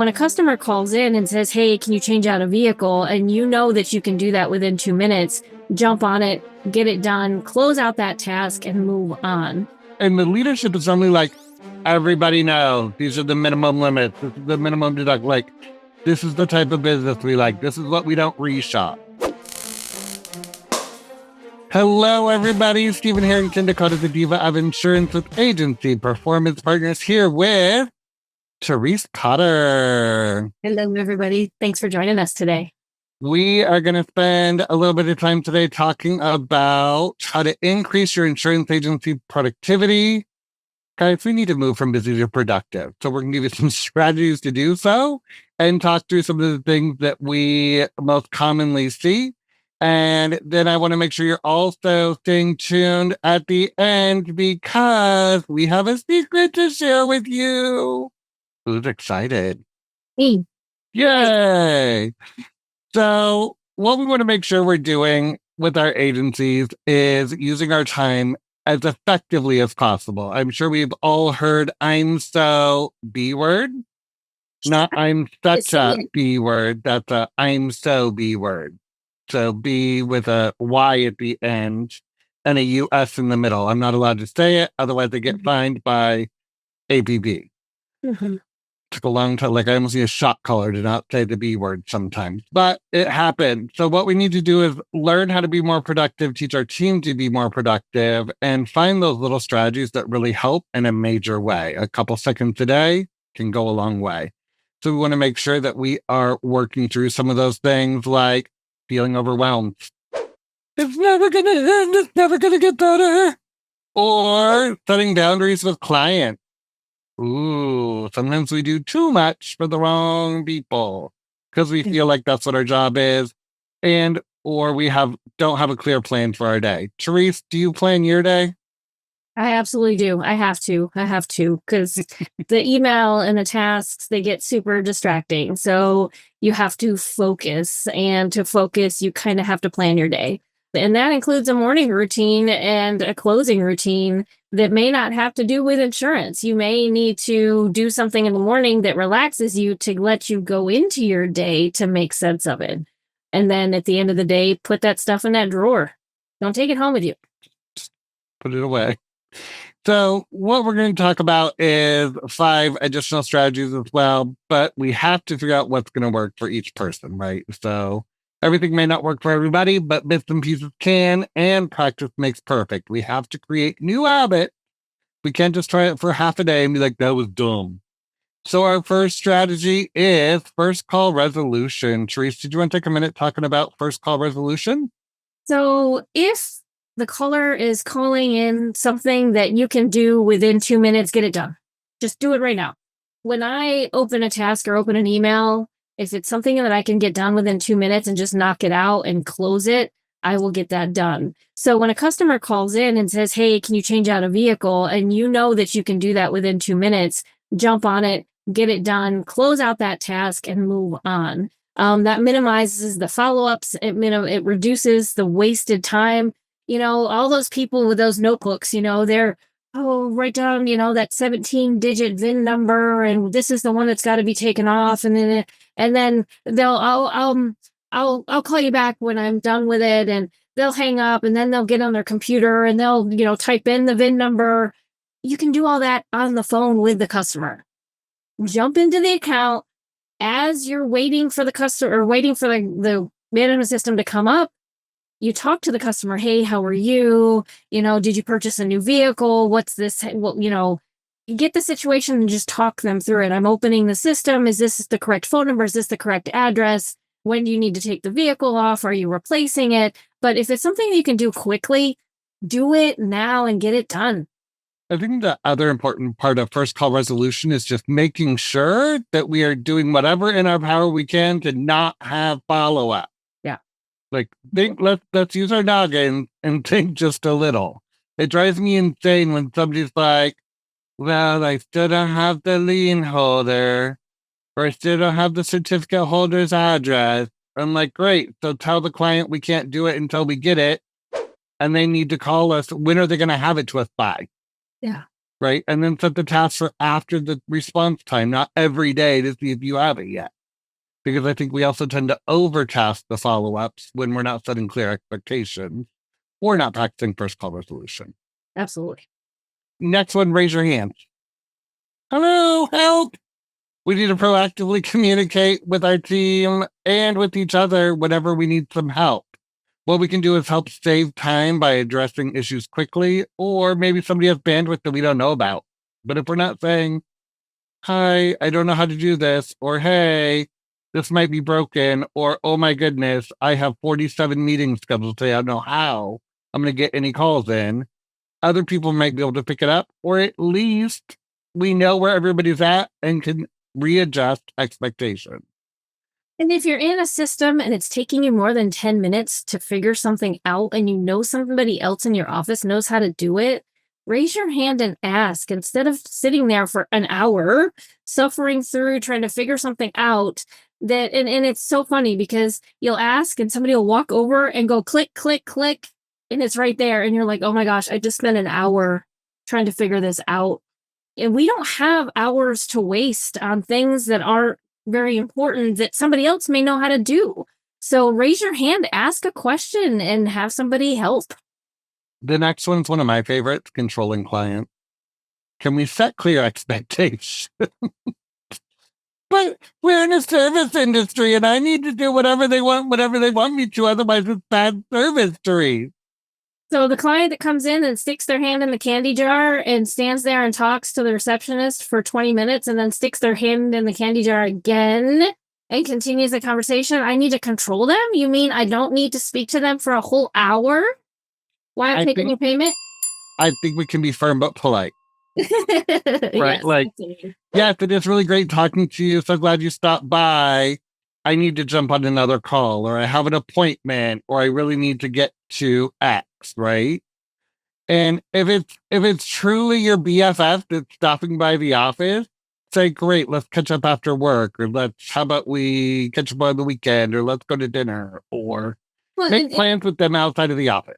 When a customer calls in and says, "Hey, can you change out a vehicle?" and you know that you can do that within 2 minutes, jump on it, get it done, close out that task, and move on. And the leadership is only like, everybody knows these are the minimum limits. This is the minimum deduct. Like, this is the type of business we like. This is what we don't reshop. Hello, everybody. Stephen Harrington, Dakota the Diva of Insurance with Agency Performance Partners, here with Therese Potter. Hello, everybody. Thanks for joining us today. We are going to spend a little bit of time today talking about how to increase your insurance agency productivity. Guys, we need to move from busy to productive. So we're going to give you some strategies to do so and talk through some of the things that we most commonly see. And then I want to make sure you're also staying tuned at the end because we have a secret to share with you. Who's excited? Me. Yay! So what we want to make sure we're doing with our agencies is using our time as effectively as possible. I'm sure we've all heard "I'm so" B word. Not "I'm such a" B word. That's a "I'm so" B word. So B with a Y at the end and a US in the middle. I'm not allowed to say it, otherwise I get fined by APB. Took a long time. Like, I almost need a shot collar to not say the B word sometimes, but it happened. So what we need to do is learn how to be more productive, teach our team to be more productive, and find those little strategies that really help in a major way. A couple seconds a day can go a long way. So we want to make sure that we are working through some of those things, like feeling overwhelmed. It's never going to end. It's never going to get better. Or setting boundaries with clients. Ooh, sometimes we do too much for the wrong people because we feel like that's what our job is, or we don't have a clear plan for our day. Therese, do you plan your day? I absolutely do. I have to because the email and the tasks, they get super distracting. So you have to focus, and to focus, you kind of have to plan your day. And that includes a morning routine and a closing routine that may not have to do with insurance. You may need to do something in the morning that relaxes you to let you go into your day to make sense of it. And then at the end of the day, put that stuff in that drawer. Don't take it home with you. Put it away. So what we're going to talk about is 5 additional strategies as well, but we have to figure out what's going to work for each person, right? So everything may not work for everybody, but bits and pieces can, and practice makes perfect. We have to create new habits. We can't just try it for half a day and be like, that was dumb. So our first strategy is first call resolution. Therese, did you want to take a minute talking about first call resolution? So if the caller is calling in something that you can do within 2 minutes, get it done. Just do it right now. When I open a task or open an email, if it's something that I can get done within 2 minutes and just knock it out and close it, I will get that done. So when a customer calls in and says, "Hey, can you change out a vehicle?" and you know that you can do that within 2 minutes, jump on it, get it done, close out that task, and move on. That minimizes the follow-ups. It reduces the wasted time. All those people with those notebooks, they're, write down, that 17-digit VIN number, and this is the one that's got to be taken off, and then I'll call you back when I'm done with it, and they'll hang up, and then they'll get on their computer and they'll type in the VIN number. You can do all that on the phone with the customer. Jump into the account as you're waiting for the customer, or waiting for the management system to come up. You talk to the customer. "Hey, how are you? Did you purchase a new vehicle? What's this?" Well, you get the situation and just talk them through it. "I'm opening the system. Is this the correct phone number? Is this the correct address? When do you need to take the vehicle off? Are you replacing it?" But if it's something you can do quickly, do it now and get it done. I think the other important part of first call resolution is just making sure that we are doing whatever in our power we can to not have follow-up. Yeah. Like, let's use our noggin and think just a little. It drives me insane when somebody's like, "Well, I still don't have the lien holder, or I still don't have the certificate holder's address." I'm like, great. So tell the client we can't do it until we get it, and they need to call us. When are they going to have it to us by? Yeah. right? And then set the task for after the response time, not every day to see if you have it yet. Because I think we also tend to overtask the follow ups when we're not setting clear expectations or not practicing first call resolution. Absolutely. Next one, raise your hand. Hello, help. We need to proactively communicate with our team and with each other whenever we need some help. What we can do is help save time by addressing issues quickly, or maybe somebody has bandwidth that we don't know about. But if we're not saying, hi, I don't know how to do this, or hey, this might be broken, or oh my goodness, I have 47 meetings scheduled today, I don't know how I'm going to get any calls in, other people might be able to pick it up, or at least we know where everybody's at and can readjust expectations. And if you're in a system and it's taking you more than 10 minutes to figure something out and you know somebody else in your office knows how to do it, raise your hand and ask instead of sitting there for an hour suffering through trying to figure something out. That and it's so funny because you'll ask and somebody will walk over and go click, click, click, and it's right there. And you're like, oh my gosh, I just spent an hour trying to figure this out. And we don't have hours to waste on things that aren't very important that somebody else may know how to do. So raise your hand, ask a question, and have somebody help. The next one's one of my favorites, controlling clients. Can we set clear expectations? But we're in a service industry and I need to do whatever they want me to, otherwise it's bad service to read. So the client that comes in and sticks their hand in the candy jar and stands there and talks to the receptionist for 20 minutes and then sticks their hand in the candy jar again and continues the conversation, I need to control them? You mean I don't need to speak to them for a whole hour? Why I'm taking your payment? I think we can be firm but polite. Right? Yes, like, absolutely. yes, it is really great talking to you. So glad you stopped by. I need to jump on another call, or I have an appointment, or I really need to get to X, right? And if it's truly your BFF that's stopping by the office, say, great, let's catch up after work, or how about we catch up on the weekend, or let's go to dinner, or make plans with them outside of the office.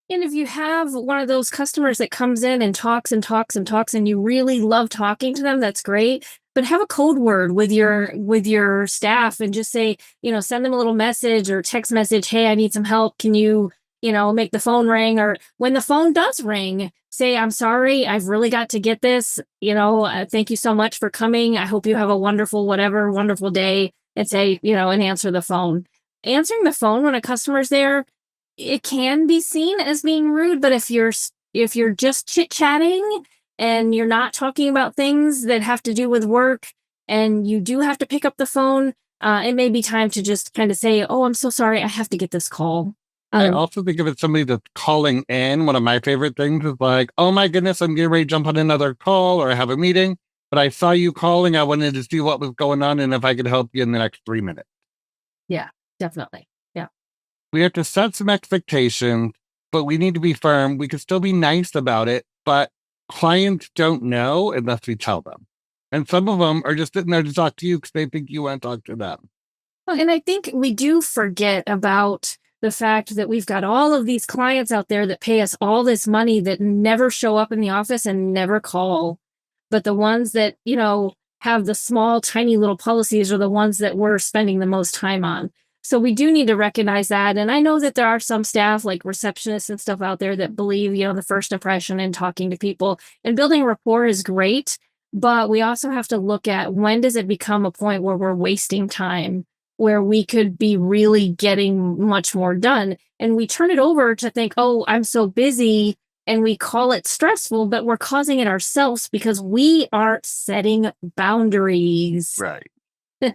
And if you have one of those customers that comes in and talks and talks and talks and you really love talking to them, that's great. But have a code word with your staff and just say, send them a little message or text message, hey, I need some help. Can you, make the phone ring? Or when the phone does ring, say, I'm sorry, I've really got to get this. Thank you so much for coming. I hope you have a wonderful day, and say, and answer the phone. Answering the phone when a customer's there, it can be seen as being rude, but if you're just chit-chatting and you're not talking about things that have to do with work and you do have to pick up the phone, it may be time to just kind of say, oh, I'm so sorry, I have to get this call. I also think if it's somebody that's calling in, one of my favorite things is like, oh my goodness, I'm getting ready to jump on another call or I have a meeting, but I saw you calling. I wanted to see what was going on and if I could help you in the next 3 minutes. Yeah, definitely. Yeah. We have to set some expectations, but we need to be firm. We can still be nice about it, but clients don't know unless we tell them. And some of them are just sitting there to talk to you because they think you want to talk to them. Well, and I think we do forget about the fact that we've got all of these clients out there that pay us all this money that never show up in the office and never call. But the ones that, have the small, tiny little policies are the ones that we're spending the most time on. So we do need to recognize that. And I know that there are some staff like receptionists and stuff out there that believe, the first impression and talking to people and building rapport is great. But we also have to look at when does it become a point where we're wasting time, where we could be really getting much more done. And we turn it over to think, oh, I'm so busy, and we call it stressful, but we're causing it ourselves because we aren't setting boundaries. Right.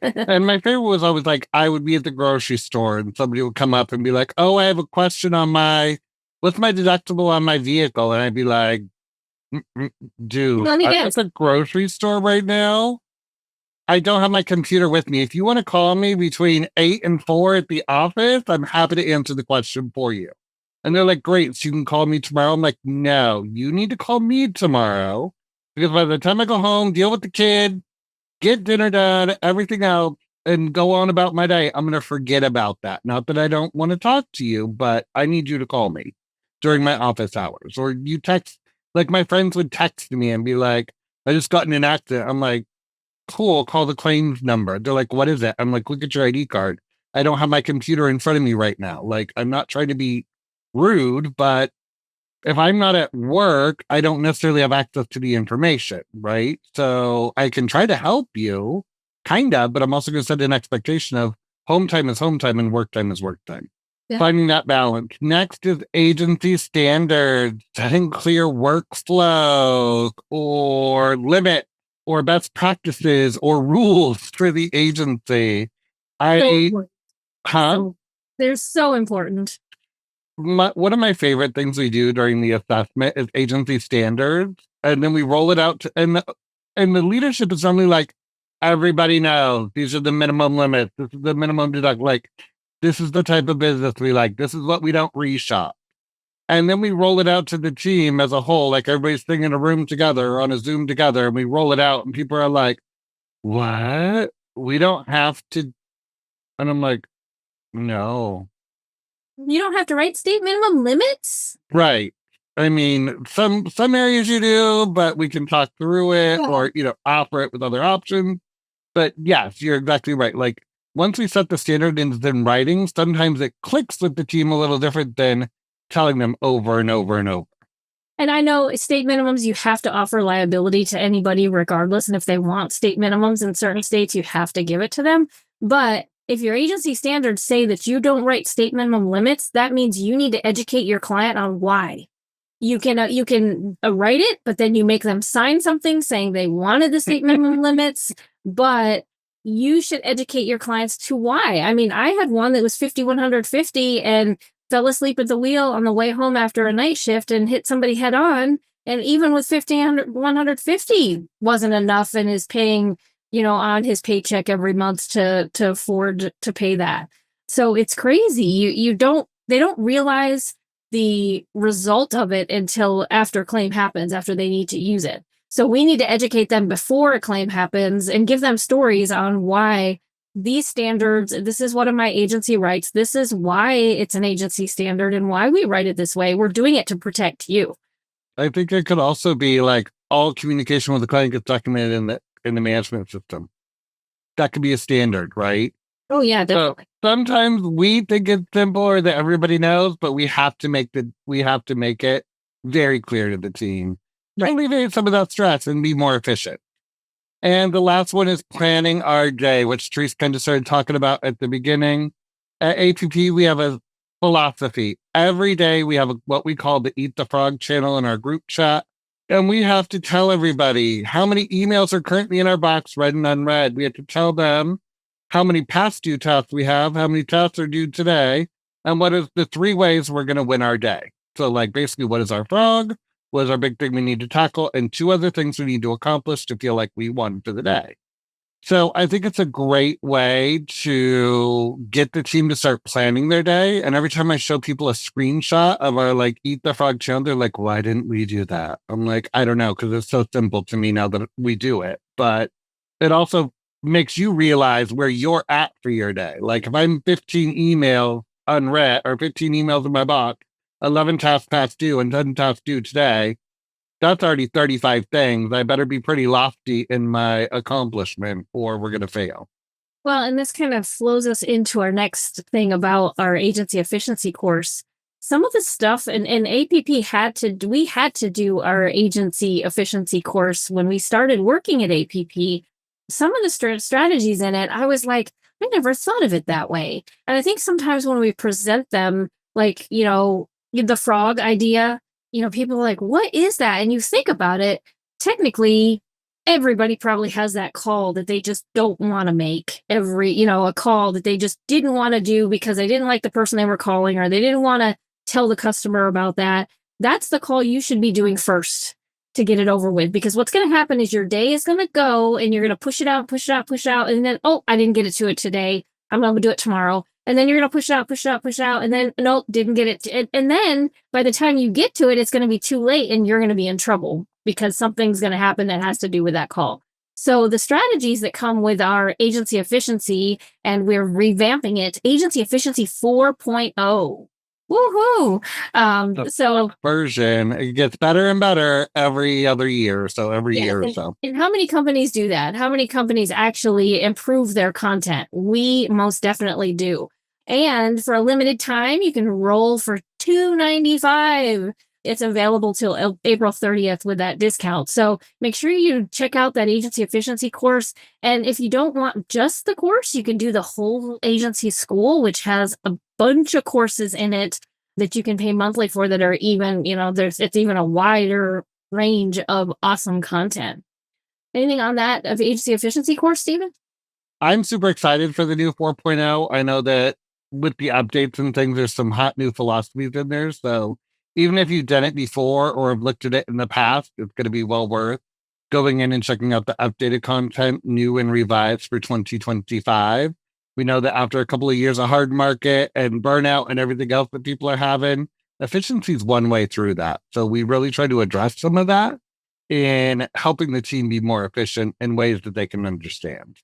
And my favorite was always like, I would be at the grocery store and somebody would come up and be like, oh, I have a question on what's my deductible on my vehicle? And I'd be like, dude, I'm at the grocery store right now. I don't have my computer with me. If you want to call me between 8 and 4 at the office, I'm happy to answer the question for you. And they're like, great, so you can call me tomorrow. I'm like, no, you need to call me tomorrow because by the time I go home, deal with the kid, get dinner done, everything else, and go on about my day, I'm going to forget about that. Not that I don't want to talk to you, but I need you to call me during my office hours. Or you text Like my friends would text me and be like, I just got in an accident. I'm like, cool, call the claims number. They're like, what is it? I'm like, look at your ID card. I don't have my computer in front of me right now. Like, I'm not trying to be rude, but if I'm not at work, I don't necessarily have access to the information, right? So I can try to help you, kind of, but I'm also going to set an expectation of home time is home time and work time is work time. Yeah. Finding that balance. Next is agency standards, setting clear workflows or limit or best practices or rules for the agency. Huh? So they're so important. One of my favorite things we do during the assessment is agency standards, and then we roll it out and the leadership is normally like, everybody knows these are the minimum limits. This is the minimum deduct. Like, this is the type of business we like. This is what we don't reshop. And then we roll it out to the team as a whole, like everybody's sitting in a room together or on a Zoom together, and we roll it out, and people are like, "What? We don't have to?" And I'm like, "No." You don't have to write state minimum limits? Right. I mean, some areas you do, but we can talk through it Yeah. or, offer it with other options. But yes, you're exactly right. Like once we set the standard in writing, sometimes it clicks with the team a little different than telling them over and over and over. And I know state minimums, you have to offer liability to anybody regardless. And if they want state minimums in certain states, you have to give it to them. But if your agency standards say that you don't write state minimum limits, that means you need to educate your client on why. You can write it, but then you make them sign something saying they wanted the state minimum limits, but you should educate your clients to why. I mean, I had one that was 5150 and fell asleep at the wheel on the way home after a night shift and hit somebody head on. And even with 150 wasn't enough and is paying, on his paycheck every month to afford to pay that. So it's crazy. They don't realize the result of it until after a claim happens, after they need to use it. So we need to educate them before a claim happens and give them stories on why these standards, this is one of my agency rights. This is why it's an agency standard and why we write it this way. We're doing it to protect you. I think it could also be like all communication with the client gets documented in the management system. That could be a standard, right? Oh yeah, definitely. So sometimes we think it's simple or that everybody knows, but we have to make it very clear to the team. Right. Alleviate some of that stress and be more efficient. And the last one is planning our day, which Therese kind of started talking about at the beginning. At APP, we have a philosophy. Every day we have what we call the Eat the Frog channel in our group chat. And we have to tell everybody how many emails are currently in our box, read and unread. We have to tell them how many past due tasks we have, how many tasks are due today, and what is the 3 ways we're going to win our day. So, like, basically, what is our frog? What is our big thing we need to tackle? And 2 other things we need to accomplish to feel like we won for the day. So I think it's a great way to get the team to start planning their day. And every time I show people a screenshot of our like Eat the Frog channel, they're like, why didn't we do that? I'm like, I don't know, because it's so simple to me now that we do it. But it also makes you realize where you're at for your day. Like if I'm 15 emails unread or 15 emails in my box, 11 tasks past due and 10 tasks due today, that's already 35 things. I better be pretty lofty in my accomplishment or we're going to fail. Well, and this kind of flows us into our next thing about our agency efficiency course. Some of the stuff and APP we had to do our agency efficiency course when we started working at APP. Some of the strategies in it, I was like, I never thought of it that way. And I think sometimes when we present them, like, the frog idea, people are like, what is that? And you think about it, technically, everybody probably has that call that they just don't want to make a call that they just didn't want to do because they didn't like the person they were calling or they didn't want to tell the customer about that. That's the call you should be doing first to get it over with, because what's going to happen is your day is going to go and you're going to push it out. And then, oh, I didn't get it to it today. I'm going to do it tomorrow. And then you're going to push it out. And then, nope, didn't get it. And then by the time you get to it, it's going to be too late and you're going to be in trouble because something's going to happen that has to do with that call. So the strategies that come with our agency efficiency, and we're revamping it, agency efficiency 4.0. Woohoo! The So version, it gets better and better every other year. So every yes, year or so. and how many companies do that? How many companies actually improve their content? We most definitely do. And for a limited time, you can roll for $2.95. It's available till April 30th with that discount. So make sure you check out that agency efficiency course. And if you don't want just the course, you can do the whole agency school, which has a bunch of courses in it that you can pay monthly for that are even, it's even a wider range of awesome content. Anything on that of agency efficiency course, Stephen? I'm super excited for the new 4.0. I know that with the updates and things, there's some hot new philosophies in there. So even if you've done it before or have looked at it in the past, it's going to be well worth going in and checking out the updated content, new and revised for 2025. We know that after a couple of years of hard market and burnout and everything else that people are having, efficiency is one way through that. So we really try to address some of that in helping the team be more efficient in ways that they can understand.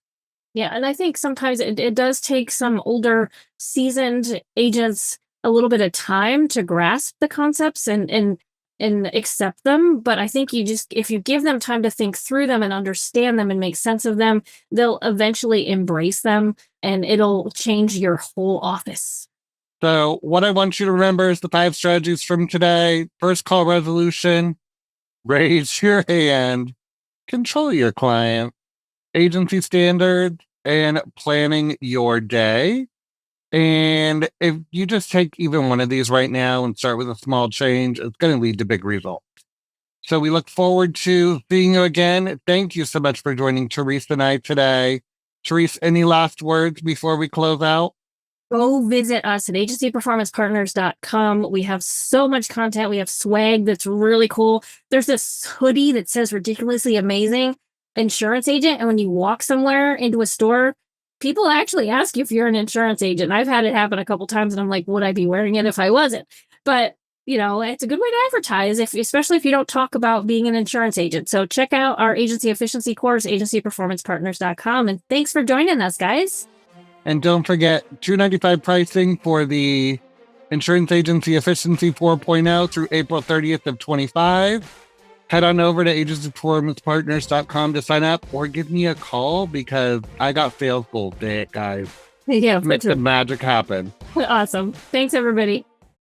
Yeah, and I think sometimes it does take some older, seasoned agents a little bit of time to grasp the concepts and accept them. But I think if you give them time to think through them and understand them and make sense of them, they'll eventually embrace them and it'll change your whole office. So, what I want you to remember is the 5 strategies from today. First call resolution, raise your hand, control your client, agency standards, and planning your day. And if you just take even one of these right now and start with a small change, it's going to lead to big results. So we look forward to seeing you again. Thank you so much for joining Therese and I today. Therese, any last words before we close out? Go visit us at agencyperformancepartners.com. We have so much content. We have swag that's really cool. There's this hoodie that says ridiculously amazing insurance agent. And when you walk somewhere into a store, people actually ask you if you're an insurance agent. I've had it happen a couple times and I'm like, would I be wearing it if I wasn't? But it's a good way to advertise, especially if you don't talk about being an insurance agent. So check out our agency efficiency course, agencyperformancepartners.com. And thanks for joining us, guys. And don't forget, $2.95 pricing for the Insurance Agency Efficiency 4.0 through April 30th of 25. Head on over to agencyperformancepartners.com to sign up or give me a call because I got sales goals day, guys. Yeah, make the magic happen. Awesome. Thanks, everybody.